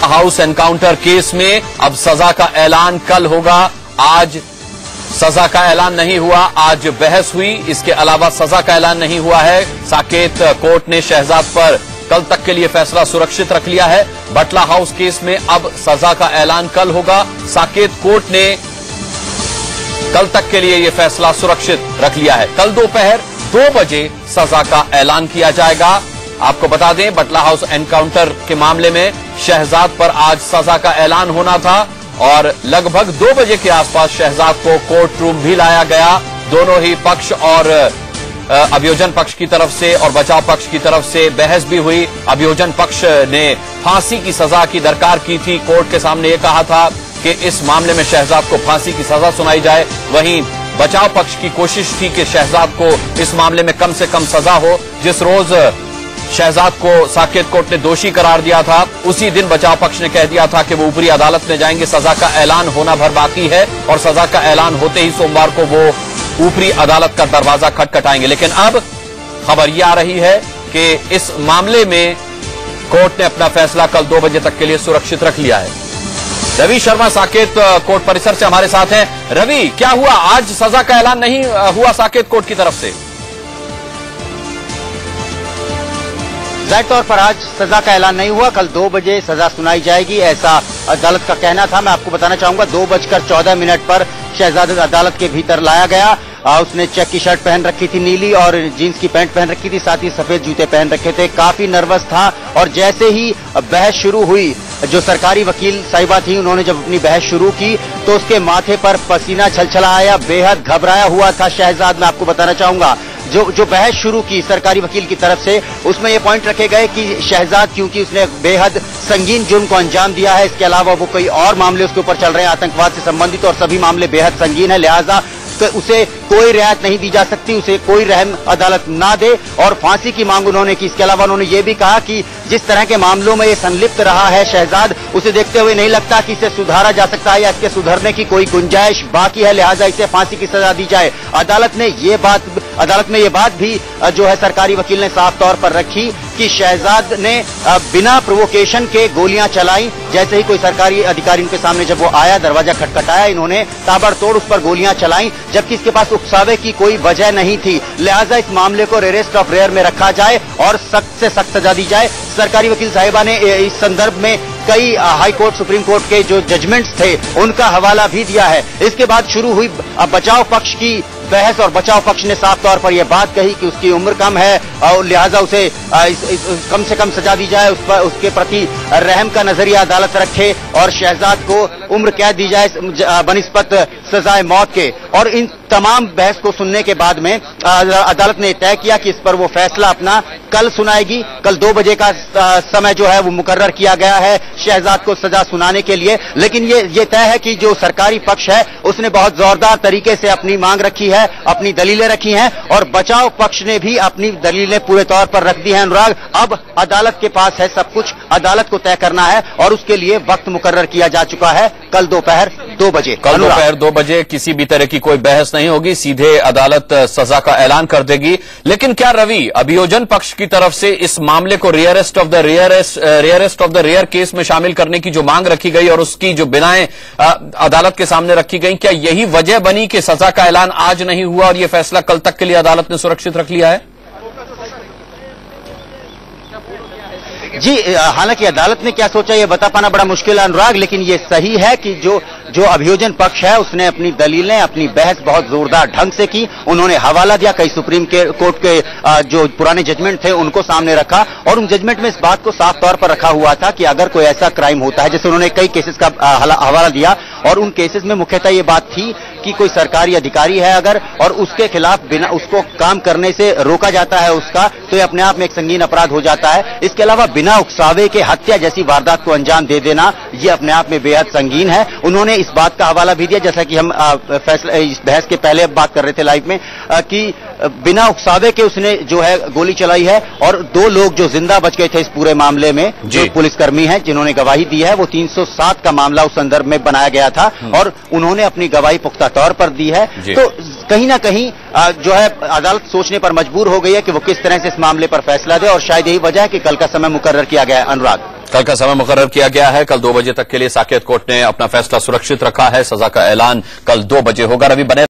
House encounter case में अब सजा का ऐलान कल होगा। आज सजा का ऐलान नहीं हुआ, आज बहस हुई। इसके अलावा सजा का ऐलान नहीं हुआ है। साकेत कोर्ट ने शहजाद पर कल तक के लिए फैसला सुरक्षित रख लिया है। बटला हाउस केस में अब सजा का ऐलान कल होगा। साकेत कोर्ट ने कल तक के लिए यह फैसला सुरक्षित रख लिया है। कल दोपहर 2 बजे सजा का ऐलान किया जाएगा। आपको बता दें, बटला हाउस एनकाउंटर के मामले में शहजाद पर आज सजा का ऐलान होना था और लगभग 2 बजे के आसपास शहजाद को कोर्ट रूम भी लाया गया। दोनों ही पक्ष और अभियोजन पक्ष की तरफ से और बचाव पक्ष की तरफ से बहस भी हुई। अभियोजन पक्ष ने फांसी की सजा की दरकार की थी। कोर्ट के सामने यह कहा था कि इस मामले में शहजाद को फांसी की सजा सुनाई जाए। वहीं बचाव पक्ष की कोशिश थी कि शहजाद को इस मामले में कम से कम सजा हो। जिस रोज शहजाद को साकेत कोर्ट ने दोषी करार दिया था, उसी दिन बचाव पक्ष ने कह दिया था कि वो ऊपरी अदालत में जाएंगे। सजा का ऐलान होना भर बाकी है और सजा का ऐलान होते ही सोमवार को वो ऊपरी अदालत का दरवाजा खटखटाएंगे। लेकिन अब खबर यह आ रही है कि इस मामले में कोर्ट ने अपना फैसला कल 2 बजे तक के लिए सुरक्षित रख लिया है। रवि शर्मा साकेत कोर्ट परिसर से हमारे साथ हैं। रवि, क्या हुआ? आज सजा का ऐलान नहीं हुआ साकेत कोर्ट की तरफ से? जाहिर तौर पर आज सजा का ऐलान नहीं हुआ। कल 2 बजे सजा सुनाई जाएगी, ऐसा अदालत का कहना था। मैं आपको बताना चाहूंगा, 2:14 पर शहजाद अदालत के भीतर लाया गया। उसने चेक की शर्ट पहन रखी थी नीली और जींस की पैंट पहन रखी थी, साथ ही सफेद जूते पहन रखे थे। काफी नर्वस था और जैसे ही बहस शुरू हुई, जो सरकारी वकील साहिबा थी, उन्होंने जब अपनी बहस शुरू की तो उसके माथे पर पसीना छलछला आया। बेहद घबराया हुआ था शहजाद। मैं आपको बताना चाहूंगा, जो बहस शुरू की सरकारी वकील की तरफ से, उसमें ये पॉइंट रखे गए कि शहजाद क्योंकि उसने बेहद संगीन जुर्म को अंजाम दिया है, इसके अलावा वो कई और मामले उसके ऊपर चल रहे हैं आतंकवाद से संबंधित, और सभी मामले बेहद संगीन है, लिहाजा उसे कोई रियायत नहीं दी जा सकती, उसे कोई रहम अदालत ना दे, और फांसी की मांग उन्होंने की। इसके अलावा उन्होंने ये भी कहा कि जिस तरह के मामलों में ये संलिप्त रहा है शहजाद, उसे देखते हुए नहीं लगता कि इसे सुधारा जा सकता है या इसके सुधरने की कोई गुंजाइश बाकी है, लिहाजा इसे फांसी की सजा दी जाए। अदालत में ये बात भी जो है सरकारी वकील ने साफ तौर पर रखी कि शहजाद ने बिना प्रोवोकेशन के गोलियां चलाई। जैसे ही कोई सरकारी अधिकारी उनके सामने जब वो आया, दरवाजा खटखटाया, इन्होंने ताबड़तोड़ उस पर गोलियां चलाई, जबकि इसके पास उकसावे की कोई वजह नहीं थी। लिहाजा इस मामले को रेस्ट ऑफ रेयर में रखा जाए और सख्त से सख्त सजा दी जाए। सरकारी वकील साहिबा ने इस संदर्भ में कई हाई कोर्ट, सुप्रीम कोर्ट के जो जजमेंट्स थे उनका हवाला भी दिया है। इसके बाद शुरू हुई बचाव पक्ष की बहस और बचाव पक्ष ने साफ तौर पर यह बात कही कि उसकी उम्र कम है और लिहाजा उसे कम से कम सजा दी जाए, उसके प्रति रहम का नजरिया अदालत रखे और शहजाद को उम्र कैद दी जाए बनिस्बत सजाए मौत के। और इन तमाम बहस को सुनने के बाद में अदालत ने तय किया कि इस पर वो फैसला अपना कल सुनाएगी। कल 2 बजे का समय जो है वो मुकर्रर किया गया है शहजाद को सजा सुनाने के लिए। लेकिन ये तय है कि जो सरकारी पक्ष है उसने बहुत जोरदार तरीके से अपनी मांग रखी है, अपनी दलीलें रखी हैं, और बचाव पक्ष ने भी अपनी दलीलें पूरे तौर पर रख दी हैं। अनुराग, अब अदालत के पास है सब कुछ, अदालत को तय करना है और उसके लिए वक्त मुकर्रर किया जा चुका है कल दोपहर 2 बजे। कल दोपहर 2 बजे किसी भी तरह की कोई बहस नहीं होगी, सीधे अदालत सजा का ऐलान कर देगी। लेकिन क्या रवि, अभियोजन पक्ष की तरफ से इस मामले को rarest of the rare case में शामिल करने की जो मांग रखी गई और उसकी जो बिनाएं अदालत के सामने रखी गई, क्या यही वजह बनी कि सजा का ऐलान आज नहीं हुआ और यह फैसला कल तक के लिए अदालत ने सुरक्षित रख लिया है? जी, हालांकि अदालत ने क्या सोचा ये बता पाना बड़ा मुश्किल है अनुराग, लेकिन ये सही है कि जो अभियोजन पक्ष है उसने अपनी दलीलें, अपनी बहस बहुत जोरदार ढंग से की। उन्होंने हवाला दिया, कई सुप्रीम कोर्ट के जो पुराने जजमेंट थे उनको सामने रखा और उन जजमेंट में इस बात को साफ तौर पर रखा हुआ था कि अगर कोई ऐसा क्राइम होता है, जैसे उन्होंने कई केसेस का हवाला दिया और उन केसेस में मुख्यतः ये बात थी कि कोई सरकारी अधिकारी है अगर और उसके खिलाफ बिना उसको काम करने से रोका जाता है उसका, तो ये अपने आप में एक संगीन अपराध हो जाता है। इसके अलावा बिना उकसावे के हत्या जैसी वारदात को अंजाम दे देना ये अपने आप में बेहद संगीन है। उन्होंने इस बात का हवाला भी दिया, जैसा कि हम इस बहस के पहले बात कर रहे थे लाइव में, कि बिना उकसावे के उसने जो है गोली चलाई है और 2 लोग जो जिंदा बच गए थे इस पूरे मामले में, जो पुलिसकर्मी हैं जिन्होंने गवाही दी है, वो 307 का मामला उस संदर्भ में बनाया गया था और उन्होंने अपनी गवाही पुख्ता तौर पर दी है। तो कहीं ना कहीं जो है अदालत सोचने पर मजबूर हो गई है कि वो किस तरह से इस मामले पर फैसला दे और शायद यही वजह है कि कल का समय मुकर्रर किया गया है। अनुराग। कल का समय मुकर्रर किया गया है। कल 2 बजे तक के लिए साकेत कोर्ट ने अपना फैसला सुरक्षित रखा है। सजा का ऐलान कल 2 बजे होगा। रवि बने